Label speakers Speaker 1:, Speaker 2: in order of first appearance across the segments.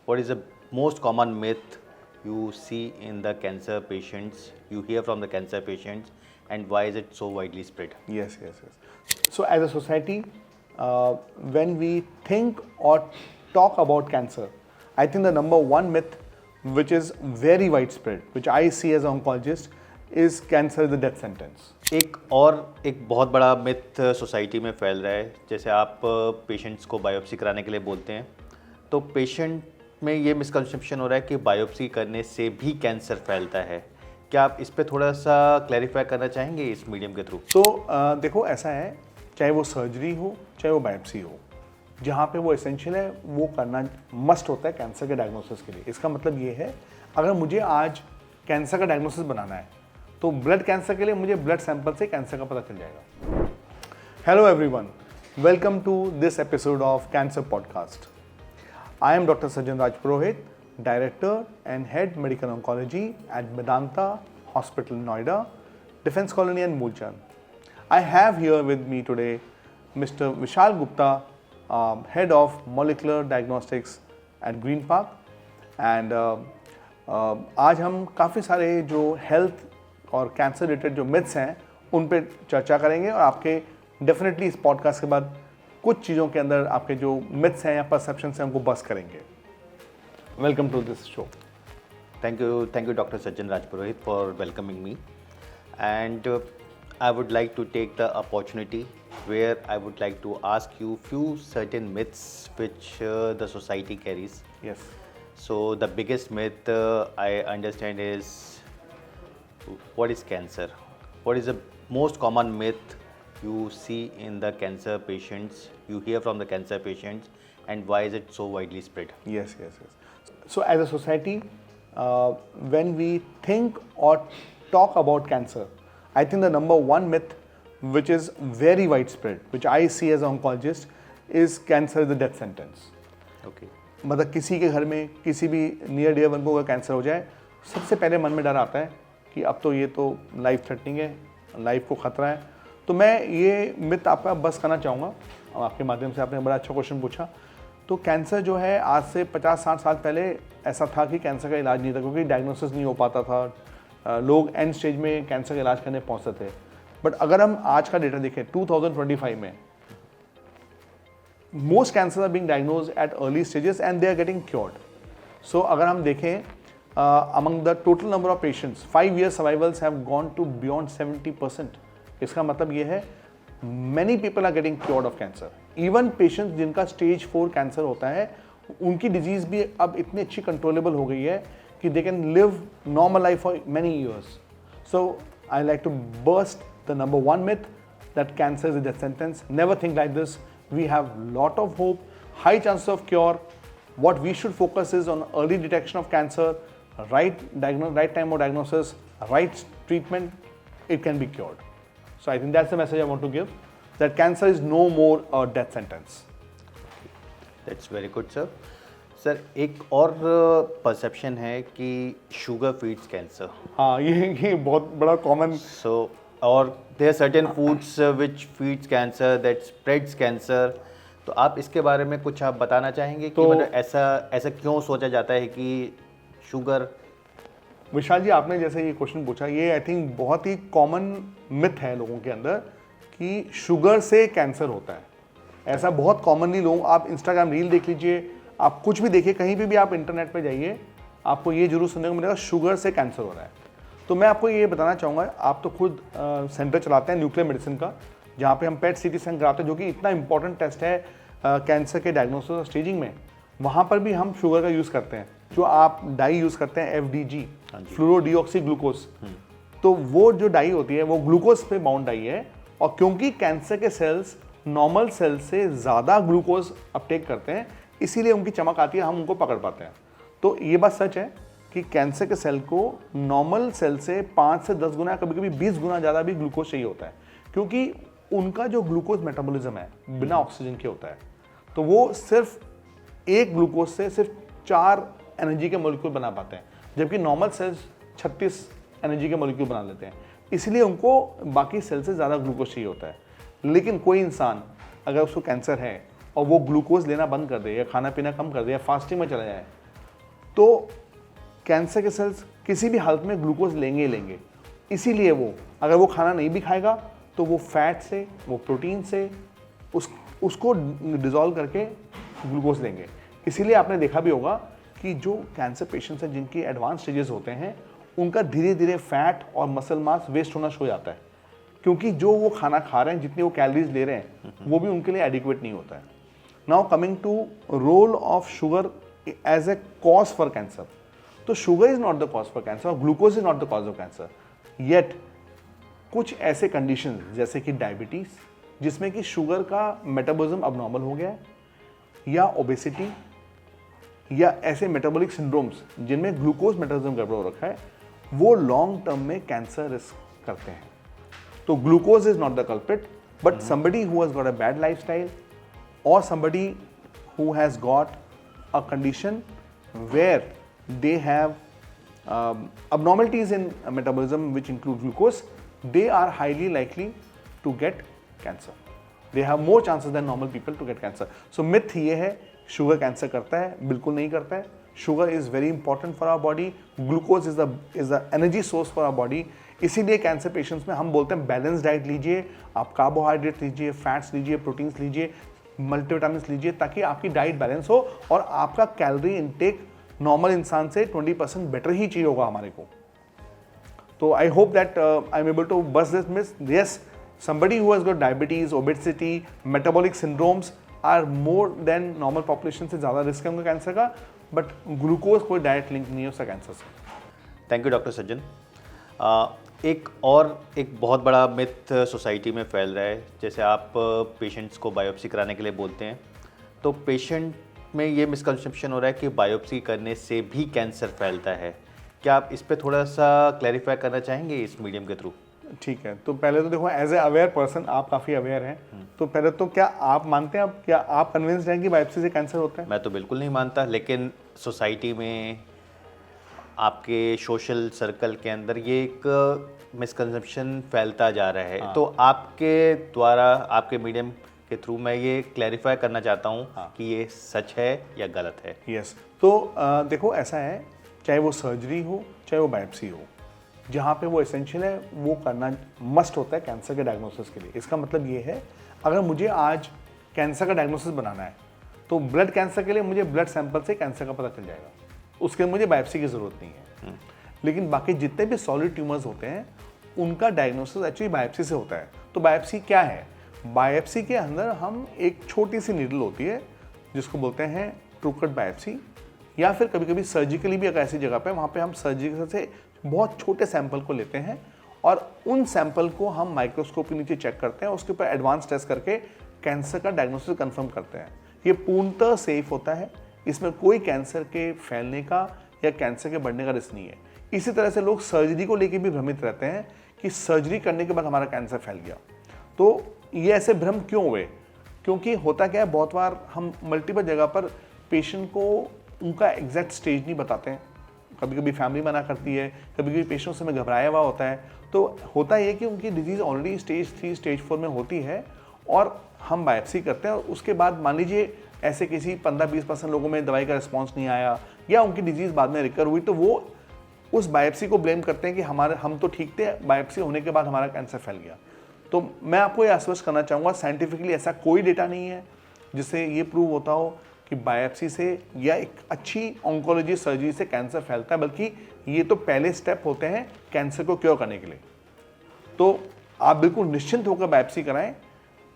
Speaker 1: what is the most common myth you see in the cancer patients, you hear from the cancer patients, and why is it so widely spread?
Speaker 2: Yes. So as a society, when we think or talk about cancer, I think the number one myth which is very widespread, which I see as an oncologist, is cancer is the death sentence.
Speaker 1: एक बहुत बड़ा myth society में फैल रहा है, जैसे आप patients को बायोप्सी कराने के लिए बोलते हैं तो पेशेंट में ये मिसकंसेप्शन हो रहा है कि बायोप्सी करने से भी कैंसर फैलता है। क्या आप इस पे थोड़ा सा क्लैरिफाई करना चाहेंगे इस मीडियम के थ्रू?
Speaker 2: तो देखो, ऐसा है, चाहे वो सर्जरी हो चाहे वो बायोप्सी हो, जहाँ पे वो एसेंशियल है वो करना मस्ट होता है कैंसर के डायग्नोसिस के लिए। इसका मतलब ये है, अगर मुझे आज कैंसर का डायग्नोसिस बनाना है तो ब्लड कैंसर के लिए मुझे ब्लड सैंपल से कैंसर का पता चल जाएगा। Hello everyone, welcome to this episode of cancer podcast. I am Dr. Sajjan Raj Purohit, Director and Head Medical Oncology at Medanta Hospital, Noida, Defense Colony and Mulchan. I have here with me today Mr. Vishal Gupta, Head of Molecular Diagnostics at Green Park. And आज हम काफ़ी सारे जो health और cancer related जो myths हैं उन पे चर्चा करेंगे और आपके डेफिनेटली इस पॉडकास्ट के बाद कुछ चीज़ों के अंदर आपके जो मिथ्स हैं या परसेप्शन हैं उनको बस करेंगे। Welcome to this show.
Speaker 1: Thank you, Dr. Sajjan Raj Purohit, for welcoming me. And I would like to take the opportunity where I would like to ask you few certain myths which the society carries.
Speaker 2: Yes.
Speaker 1: So the biggest myth I understand is, what is cancer? What is the most common myth you see in the cancer patients, you hear from the cancer patients, and why is it so widely spread?
Speaker 2: Yes. So as a society, when we think or talk about cancer, I think the number one myth which is very widespread, which I see as an oncologist, is cancer is the death sentence.
Speaker 1: Okay.
Speaker 2: मतलब किसी के घर में किसी भी near dear one को अगर cancer हो जाए, सबसे पहले मन में डर आता है कि अब तो ये तो लाइफ थ्रेटनिंग है, लाइफ को खतरा है। तो मैं ये मिथ आपका बस करना चाहूँगा, आपके माध्यम से। आपने बड़ा अच्छा क्वेश्चन पूछा। तो कैंसर जो है, आज से 50-60 साल पहले ऐसा था कि कैंसर का इलाज नहीं था, क्योंकि डायग्नोसिस नहीं हो पाता था, लोग एंड स्टेज में कैंसर का इलाज करने पहुँचते थे। बट अगर हम आज का डेटा देखें 2025 में, most cancers are being diagnosed at early stages and they are getting cured. So अगर हम देखें among the total number of patients, 5 year survivals have gone to beyond 70%। इसका मतलब ये है, many people are getting cured of cancer. Even patients जिनका stage 4 cancer होता है, उनकी डिजीज भी अब इतनी अच्छी कंट्रोलेबल हो गई है कि they can live normal life for many years. So I like to burst the number one myth that cancer is a death sentence. Never think like this. We have lot of hope, high chances of cure. What we should focus is on early detection of cancer, right time of diagnosis, right treatment, it can be cured. So I think that's the message I want to give, that cancer is no more a death sentence.
Speaker 1: That's very good, sir. Sir, एक और perception है कि sugar feeds cancer.
Speaker 2: हाँ, ये बहुत बड़ा common.
Speaker 1: So और there certain foods which feeds cancer, that spreads cancer. तो आप इसके बारे में कुछ आप बताना चाहेंगे कि मतलब ऐसा क्यों सोचा जाता है कि शुगर?
Speaker 2: विशाल जी, आपने जैसे ये क्वेश्चन पूछा, ये आई थिंक बहुत ही कॉमन मिथ है लोगों के अंदर कि शुगर से कैंसर होता है। ऐसा बहुत कॉमनली लोग, आप इंस्टाग्राम रील देख लीजिए, आप कुछ भी देखिए, कहीं भी आप इंटरनेट पे जाइए, आपको ये जरूर सुनने को मिलेगा शुगर से कैंसर हो रहा है। तो मैं आपको ये बताना चाहूँगा, आप तो खुद सेंटर चलाते हैं न्यूक्लियर मेडिसिन का, जहाँ पे हम पेट सीटी स्कैन कराते हैं, जो कि इतना इंपॉर्टेंट टेस्ट है कैंसर के डायग्नोसिस और स्टेजिंग में। वहाँ पर भी हम शुगर का यूज़ करते हैं। जो आप डाई यूज़ करते हैं FDG, फ्लोरोडीऑक्सी ग्लूकोज, तो वो जो डाई होती है वो ग्लूकोज पे बाउंड डाई है, और क्योंकि कैंसर के सेल्स नॉर्मल सेल से ज़्यादा ग्लूकोज अपटेक करते हैं, इसीलिए उनकी चमक आती है, हम उनको पकड़ पाते हैं। तो ये बात सच है कि कैंसर के सेल को नॉर्मल सेल से 5 से 10 गुना, कभी कभी 20 गुना ज़्यादा भी ग्लूकोज चाहिए होता है, क्योंकि उनका जो ग्लूकोज मेटाबॉलिज्म है बिना ऑक्सीजन के होता है। तो वो सिर्फ एक ग्लूकोज से सिर्फ 4 एनर्जी के मॉलिक्यूल बना पाते हैं, जबकि नॉर्मल सेल्स 36 एनर्जी के मॉलिक्यूल बना लेते हैं। इसलिए उनको बाकी सेल से ज़्यादा ग्लूकोज चाहिए होता है। लेकिन कोई इंसान अगर उसको कैंसर है और वो ग्लूकोज लेना बंद कर दे, या खाना पीना कम कर दे, या फास्टिंग में चला जाए, तो कैंसर के सेल्स किसी भी हालत में ग्लूकोज लेंगे ही लेंगे। इसीलिए वो अगर वो खाना नहीं भी खाएगा तो वो फैट से, वो प्रोटीन से उसको डिज़ोल्व करके ग्लूकोज लेंगे। इसीलिए आपने देखा भी होगा कि जो कैंसर पेशेंट्स हैं जिनकी एडवांस स्टेजेस होते हैं उनका धीरे धीरे फैट और मसल मास वेस्ट होना शुरू हो जाता है, क्योंकि जो वो खाना खा रहे हैं, जितनी वो कैलोरीज ले रहे हैं, वो भी उनके लिए एडिक्वेट नहीं होता है। Now coming to role of sugar as a cause for cancer, तो sugar is not the cause for cancer और glucose is not the cause of cancer. Yet कुछ ऐसे कंडीशन जैसे कि डायबिटीज, जिसमें कि शुगर का मेटाबॉलिज्म अबनॉर्मल हो गया है, या ओबेसिटी, या ऐसे मेटाबॉलिक सिंड्रोम्स जिनमें ग्लूकोज मेटाबॉलिज्म गड़बड़ हो रखा है, वो लॉन्ग टर्म में कैंसर रिस्क करते हैं। तो glucose is not the culprit, but somebody who has got a bad lifestyle or somebody who has got a condition where they have abnormalities in metabolism which include glucose, they are highly likely to get cancer. They have more chances than normal people to get cancer. So myth ये है sugar cancer करता है, बिल्कुल नहीं करता है। Sugar is very important for our body, glucose is the energy source for our body. इसीलिए cancer patients में हम बोलते हैं बैलेंस डाइट लीजिए, आप कार्बोहाइड्रेट लीजिए, फैट्स लीजिए, प्रोटीन्स लीजिए, मल्टीविटामिन लीजिए, ताकि आपकी डाइट बैलेंस हो और आपका कैलोरी इनटेक नॉर्मल इंसान से 20% बेटर ही चाहिए होगा हमारे को। तो I hope that I am able to bust this myth. Yes, somebody who has got diabetes, obesity, metabolic syndromes are more than normal population से ज़्यादा रिस्क है उनका कैंसर का, बट ग्लूकोज कोई डायरेक्ट लिंक नहीं है उसका कैंसर से।
Speaker 1: थैंक यू डॉक्टर सज्जन। एक बहुत बड़ा मिथ सोसाइटी में फैल रहा है, जैसे आप पेशेंट्स को बायोप्सी कराने के लिए बोलते हैं, तो पेशेंट में ये मिसकंसेप्शन हो रहा है कि बायोप्सी करने से भी कैंसर फैलता है। क्या आप इस पे थोड़ा सा क्लैरिफाई करना चाहेंगे इस मीडियम के थ्रू?
Speaker 2: ठीक है, तो पहले तो देखो, एज ए अवेयर पर्सन आप काफ़ी अवेयर हैं, तो पहले तो क्या आप मानते हैं, क्या आप कन्विंस्ड हैं कि बायोप्सी से कैंसर होता है?
Speaker 1: मैं तो बिल्कुल नहीं मानता, लेकिन सोसाइटी में, आपके सोशल सर्कल के अंदर ये एक मिसकंसेप्शन फैलता जा रहा है। तो आपके द्वारा, आपके मीडियम के थ्रू मैं ये क्लैरिफाई करना चाहता हूँ कि ये सच है या गलत है।
Speaker 2: यस, तो देखो ऐसा है, चाहे वो सर्जरी हो चाहे वो बायोप्सी हो, जहाँ पे वो एसेंशियल है वो करना मस्ट होता है कैंसर के डायग्नोसिस के लिए। इसका मतलब ये है, अगर मुझे आज कैंसर का डायग्नोसिस बनाना है तो ब्लड कैंसर के लिए मुझे ब्लड सैंपल से कैंसर का पता चल जाएगा, उसके लिए मुझे बायोप्सी की ज़रूरत नहीं है। लेकिन बाकी जितने भी सॉलिड ट्यूमर्स होते हैं उनका डायग्नोसिस एक्चुअली बायोप्सी से होता है। तो बायोप्सी क्या है? बायोप्सी के अंदर हम एक छोटी सी नीडल होती है जिसको बोलते हैं ट्रू कट बायोप्सी, या फिर कभी कभी सर्जिकली भी अगर ऐसी जगह पे, वहाँ पे हम सर्जिकल से बहुत छोटे सैंपल को लेते हैं और उन सैंपल को हम माइक्रोस्कोप के नीचे चेक करते हैं, उसके ऊपर एडवांस टेस्ट करके कैंसर का डायग्नोसिस कंफर्म करते हैं। ये पूर्णतः सेफ होता है, इसमें कोई कैंसर के फैलने का या कैंसर के बढ़ने का रिस्क नहीं है। इसी तरह से लोग सर्जरी को लेकर भी भ्रमित रहते हैं कि सर्जरी करने के बाद हमारा कैंसर फैल गया। तो ये ऐसे भ्रम क्यों हुए? क्योंकि होता क्या है, बहुत बार हम मल्टीपल जगह पर पेशेंट को उनका एग्जैक्ट स्टेज नहीं बताते हैं। कभी कभी फैमिली मना करती है, कभी कभी पेशेंट उस समय घबराया हुआ होता है। तो होता ये कि उनकी डिजीज़ ऑलरेडी स्टेज 3 स्टेज 4 में होती है और हम बायोप्सी करते हैं और उसके बाद मान लीजिए ऐसे किसी 15-20% लोगों में दवाई का रिस्पॉन्स नहीं आया या उनकी डिजीज़ बाद में रिकवर हुई, तो वो उस बायोप्सी को ब्लेम करते हैं कि हम तो ठीक थे, बायोप्सी होने के बाद हमारा कैंसर फैल गया। तो मैं आपको ये आश्वस्त करना चाहूँगा, साइंटिफिकली ऐसा कोई डेटा नहीं है जिससे ये प्रूव होता हो कि बायोप्सी से या एक अच्छी ऑन्कोलॉजी सर्जरी से कैंसर फैलता है, बल्कि ये तो पहले स्टेप होते हैं कैंसर को क्योर करने के लिए। तो आप बिल्कुल निश्चिंत होकर बायोप्सी कराएं।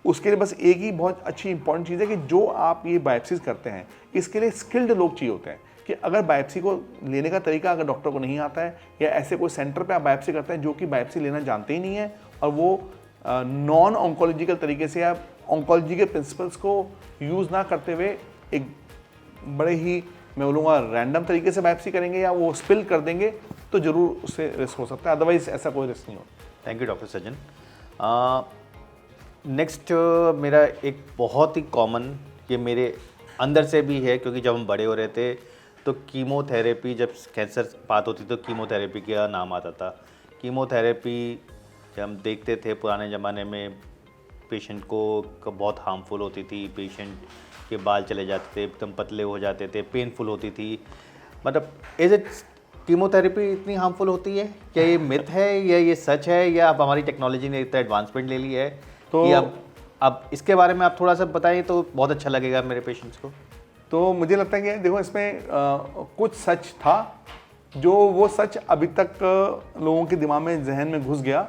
Speaker 2: उसके लिए बस एक ही बहुत अच्छी इंपॉर्टेंट चीज़ है कि जो आप ये बायोप्सीज करते हैं, इसके लिए स्किल्ड लोग चाहिए होते हैं। कि अगर बायोप्सी को लेने का तरीका अगर डॉक्टर को नहीं आता है, या ऐसे कोई सेंटर पे आप बायोप्सी करते हैं जो कि बायोप्सी लेना जानते ही नहीं है और वो नॉन ऑन्कोलॉजिकल तरीके से या ऑन्कोलॉजी के प्रिंसिपल्स को यूज़ ना करते हुए एक बड़े ही, मैं बोलूँगा, रैंडम तरीके से बायोप्सी करेंगे या वो स्पिल कर देंगे, तो ज़रूर उससे रिस्क हो सकता है, अदरवाइज ऐसा कोई रिस्क नहीं होता।
Speaker 1: Thank you doctor Sajjan. Next मेरा एक बहुत ही कॉमन, ये मेरे अंदर से भी है, क्योंकि जब हम बड़े हो रहे थे तो कीमोथेरेपी, जब कैंसर बात होती तो कीमोथेरेपी का नाम आता था। कीमोथेरेपी जब हम देखते थे पुराने ज़माने में, पेशेंट को बहुत हार्मफुल होती थी, पेशेंट के बाल चले जाते थे, एकदम पतले हो जाते थे, पेनफुल होती थी। मतलब इज इट कीमोथेरेपी इतनी हार्मफुल होती है? क्या ये मिथ है या ये सच है, या अब हमारी टेक्नोलॉजी ने इतना एडवांसमेंट ले ली है
Speaker 2: तो
Speaker 1: कि अब इसके बारे में आप थोड़ा सा बताएं तो बहुत अच्छा लगेगा मेरे पेशेंट्स को।
Speaker 2: तो मुझे लगता है कि देखो इसमें कुछ सच था, जो वो सच अभी तक लोगों के दिमाग में, जहन में घुस गया,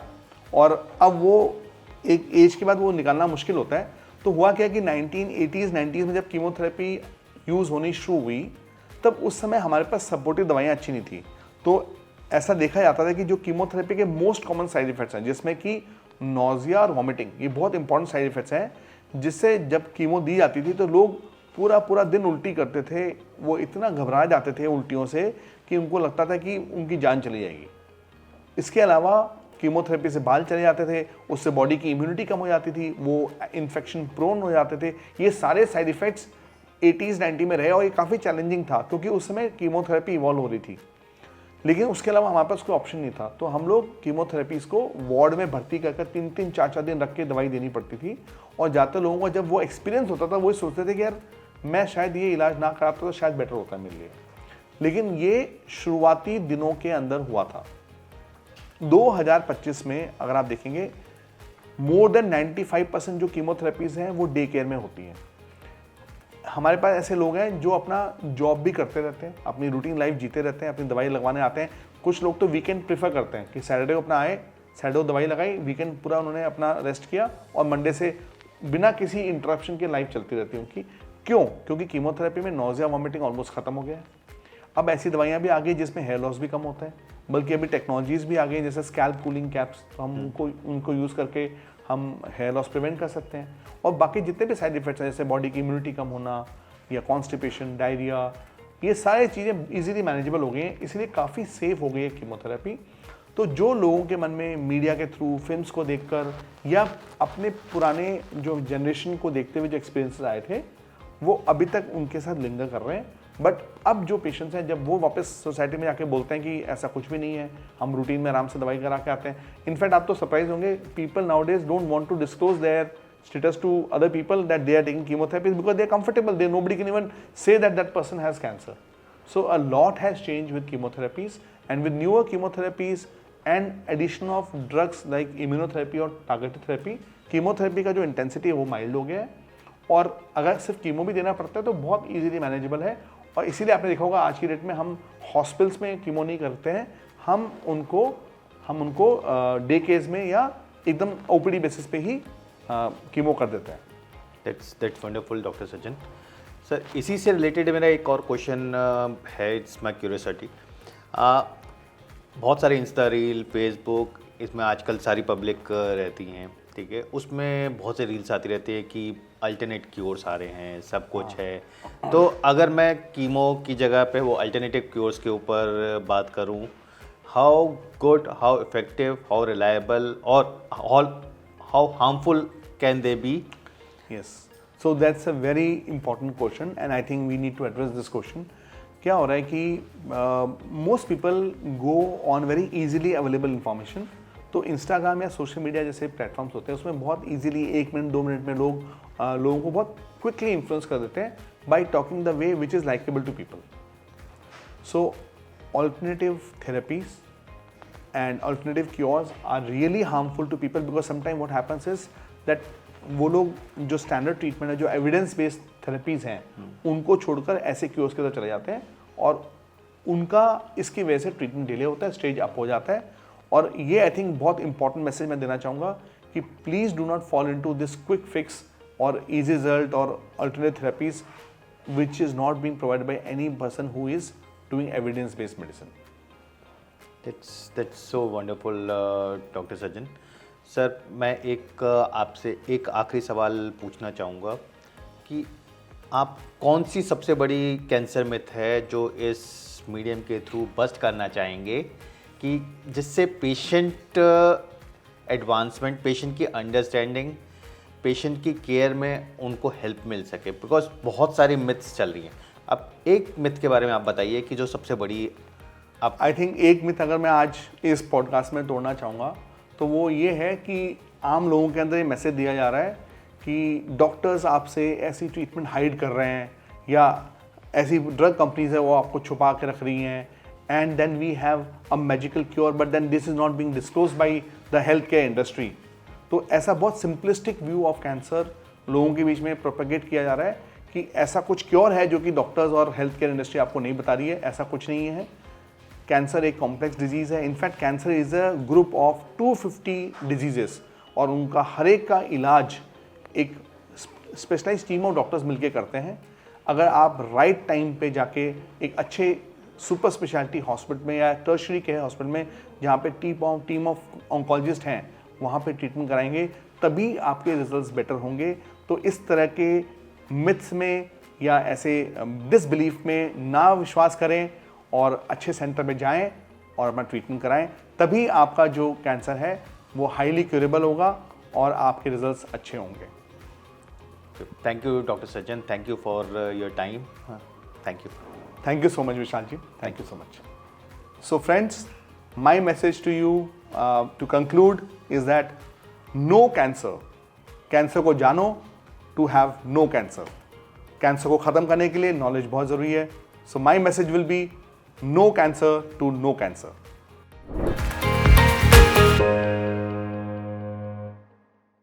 Speaker 2: और अब वो एक एज के बाद वो निकालना मुश्किल होता है। तो हुआ क्या कि 1980s 90s में जब कीमोथेरेपी यूज़ होनी शुरू हुई, तब उस समय हमारे पास सपोर्टिव दवाइयाँ अच्छी नहीं थी। तो ऐसा देखा जाता था कि जो कीमोथेरेपी के मोस्ट कॉमन साइड इफेक्ट्स हैं, जिसमें कि नोजिया और वॉमिटिंग, ये बहुत इंपॉर्टेंट साइड इफेक्ट्स हैं, जिससे जब कीमो दी जाती थी तो लोग पूरा पूरा दिन उल्टी करते थे। वो इतना घबरा जाते थे उल्टियों से कि उनको लगता था कि उनकी जान चली जाएगी। इसके अलावा कीमोथेरेपी से बाल चले जाते थे, उससे बॉडी की इम्यूनिटी कम हो जाती थी, वो इन्फेक्शन प्रोन हो जाते थे। ये सारे साइड इफेक्ट्स 80s 90 में रहे, और ये काफ़ी चैलेंजिंग था क्योंकि उस समय कीमोथेरेपी इवॉल्व हो रही थी। लेकिन उसके अलावा हमारे पास कोई ऑप्शन नहीं था, तो हम लोग कीमोथेरेपीज़ को वार्ड में भर्ती कर 3-3 4-4 दिन रख के दवाई देनी पड़ती थी। और ज़्यादातर लोगों को जब वो एक्सपीरियंस होता था, वो सोचते थे कि यार मैं शायद ये इलाज ना कराता तो शायद बेटर होता मेरे लिए। लेकिन ये शुरुआती दिनों के अंदर हुआ था। 2025 में अगर आप देखेंगे, मोर देन 95% जो कीमोथेरेपीज़ हैं वो डे केयर में होती हैं। हमारे पास ऐसे लोग हैं जो अपना जॉब भी करते रहते हैं, अपनी रूटीन लाइफ जीते रहते हैं, अपनी दवाई लगवाने आते हैं। कुछ लोग तो वीकेंड प्रेफर करते हैं कि सैटरडे को अपना आए, सैटरडे को दवाई लगाई, वीकेंड पूरा उन्होंने अपना रेस्ट किया, और मंडे से बिना किसी इंटरप्शन के लाइफ चलती रहती है उनकी। क्यों? क्योंकि कीमोथेरेपी में नोजिया वॉमिटिंग ऑलमोस्ट खत्म हो गया है। अब ऐसी दवाइयाँ भी आ गई जिसमें हेयर लॉस भी कम होता है, बल्कि अभी टेक्नोलॉजीज़ भी आ गई जैसे स्कैल्प कूलिंग कैप्स, तो हम उनको यूज़ करके हम हेयर लॉस प्रिवेंट कर सकते हैं। और बाकी जितने भी साइड इफेक्ट्स हैं, जैसे बॉडी की इम्यूनिटी कम होना या कॉन्स्टिपेशन, डायरिया, ये सारी चीज़ें इजीली मैनेजेबल हो गई हैं, इसलिए काफ़ी सेफ हो गई है कीमोथेरेपी। तो जो लोगों के मन में मीडिया के थ्रू, फिल्म्स को देखकर, या अपने पुराने जो जनरेशन को देखते हुए जो एक्सपीरियंसेस आए थे, वो अभी तक उनके साथ लिंगर कर रहे हैं। बट अब जो पेशेंट्स हैं, जब वो वापस सोसाइटी में जाके बोलते हैं कि ऐसा कुछ भी नहीं है, हम रूटीन में आराम से दवाई करा के आते हैं। इनफैक्ट आप तो सरप्राइज होंगे, people nowadays don't want to disclose their status to other people that they are taking chemotherapy because they are comfortable. Nobody can even say that that person has cancer. So a lot has changed with chemotherapies, and with newer chemotherapies and addition of drugs like immunotherapy और targeted therapy, chemotherapy का जो intensity है वो mild हो गया है, और अगर सिर्फ कीमो भी देना पड़ता है तो बहुत easily manageable है। और इसीलिए आपने देखा होगा आज की डेट में हम हॉस्पिटल्स में कीमो नहीं करते हैं, हम उनको डे केस में या एकदम ओपीडी बेसिस पे ही कीमो कर देते हैं।
Speaker 1: That's wonderful doctor Sachin sir. इसी से रिलेटेड मेरा एक और क्वेश्चन है, इट्स माई क्यूरियोसिटी। बहुत सारे इंस्टा रील, फेसबुक, इसमें आजकल सारी पब्लिक रहती हैं, ठीक है, उसमें बहुत से रील्स आती रहती है कि अल्टरनेट क्योर्स आ रहे हैं, सब कुछ है। तो अगर मैं कीमो की जगह पे वो अल्टरनेटिव क्योर्स के ऊपर बात करूं, how good, how effective, how reliable, और how harmful can they be?
Speaker 2: Yes, so that's a very important question and I think we need to address this question. क्या हो रहा है कि most people go on very easily available information. तो Instagram या social media जैसे platforms होते हैं, उसमें बहुत इजीली 1 मिनट 2 मिनट में लोगों को बहुत क्विकली इन्फ्लुएंस कर देते हैं by talking the way which is likable to people. So alternative therapies and alternative cures are really harmful to people because sometimes what happens is that वो लोग जो स्टैंडर्ड ट्रीटमेंट है, जो एविडेंस बेस्ड थेरेपीज़ हैं, उनको छोड़कर ऐसे cures की तरफ चले जाते हैं, और उनका इसकी वजह से ट्रीटमेंट डिले होता है, स्टेज अप हो जाता है। और ये आई थिंक बहुत इंपॉर्टेंट मैसेज मैं देना चाहूँगा कि please do not fall into this quick fix और ईजी रिजल्ट और alternate therapies which is not being provided by any person who is doing evidence based medicine.
Speaker 1: That's so wonderful, doctor Sachin sir. मैं आपसे एक आखिरी सवाल पूछना चाहूँगा कि आप कौन सी सबसे बड़ी कैंसर मिथ है जो इस मीडियम के थ्रू बस्ट करना चाहेंगे कि जिससे पेशेंट एडवांसमेंट, पेशेंट की अंडरस्टैंडिंग, पेशेंट की केयर में उनको हेल्प मिल सके, बिकॉज बहुत सारी मिथ्स चल रही हैं। अब एक मिथ के बारे में आप बताइए कि जो सबसे बड़ी
Speaker 2: आई थिंक एक मिथ अगर मैं आज इस पॉडकास्ट में तोड़ना चाहूँगा तो वो ये है कि आम लोगों के अंदर ये मैसेज दिया जा रहा है कि डॉक्टर्स आपसे ऐसी ट्रीटमेंट हाइड कर रहे हैं, या ऐसी ड्रग कंपनीज है वो आपको छुपा के रख रही हैं, and then we have a magical cure but then this is not being disclosed by the health care industry. तो ऐसा बहुत सिंपलिस्टिक व्यू ऑफ कैंसर लोगों के बीच में प्रोपेगेट किया जा रहा है कि ऐसा कुछ क्योर है जो कि डॉक्टर्स और हेल्थ केयर इंडस्ट्री आपको नहीं बता रही है। ऐसा कुछ नहीं है। कैंसर एक कॉम्प्लेक्स डिजीज़ है। In fact cancer is a group of 250 diseases और उनका हर एक का इलाज एक स्पेशलाइज्ड टीम ऑफ डॉक्टर्स मिलके करते हैं। अगर आप राइट टाइम पे जाके एक अच्छे सुपर स्पेशलिटी हॉस्पिटल में या टर्शरी केयर हॉस्पिटल में जहाँ पे टीम ऑफ ऑन्कोलॉजिस्ट हैं वहाँ पे ट्रीटमेंट कराएंगे, तभी आपके रिजल्ट्स बेटर होंगे। तो इस तरह के मिथ्स में या ऐसे डिसबिलीफ में ना विश्वास करें और अच्छे सेंटर में जाएं और अपना ट्रीटमेंट कराएं, तभी आपका जो कैंसर है वो हाईली क्यूरेबल होगा और आपके रिजल्ट्स अच्छे होंगे।
Speaker 1: Thank you doctor Sajjan, thank you for your time, thank you.
Speaker 2: Thank you so much, Vishal ji. Thank you so much. So friends, my message to you to conclude is that no cancer. Cancer को जानो to have no cancer. Cancer को ख़त्म करने के लिए knowledge बहुत ज़रूरी है. So my message will be no cancer to no cancer.